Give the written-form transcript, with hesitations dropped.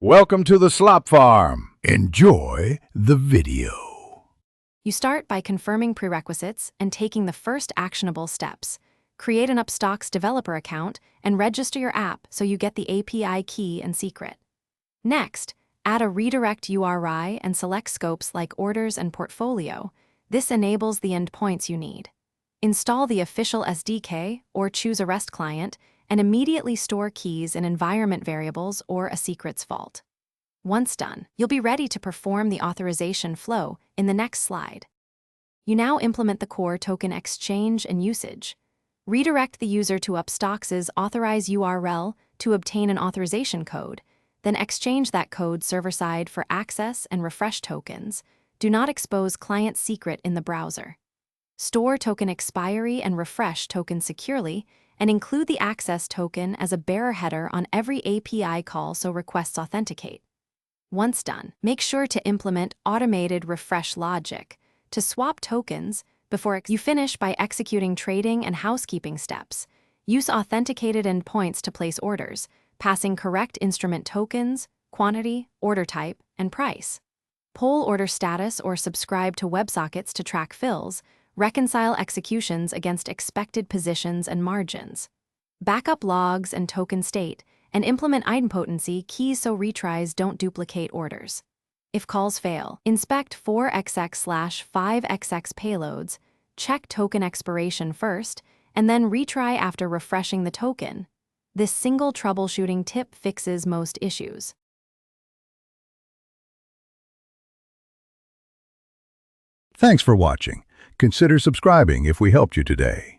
Welcome to the Slop Farm. Enjoy the video. You start by confirming prerequisites and taking the first actionable steps. Create an Upstox developer account and register your app so you get the API key and secret. Next, add a redirect URI and select scopes like orders and portfolio. This enables the endpoints you need. Install the official SDK or choose a REST client and immediately store keys in environment variables or a secrets vault. Once done, you'll be ready to perform the authorization flow in the next slide. You now implement the core token exchange and usage. Redirect the user to Upstox's authorized URL to obtain an authorization code, then exchange that code server-side for access and refresh tokens. Do not expose client secret in the browser. Store token expiry and refresh tokens securely, and include the access token as a bearer header on every API call so requests authenticate. Once done, make sure to implement automated refresh logic to swap tokens before you finish by executing trading and housekeeping steps. Use authenticated endpoints to place orders, passing correct instrument tokens, quantity, order type, and price. Poll order status or subscribe to WebSockets to track fills. Reconcile executions against expected positions and margins. Backup logs and token state, and implement idempotency keys so retries don't duplicate orders. If calls fail, inspect 4xx/5xx payloads, check token expiration first, and then retry after refreshing the token. This single troubleshooting tip fixes most issues. Thanks for watching. Consider subscribing if we helped you today.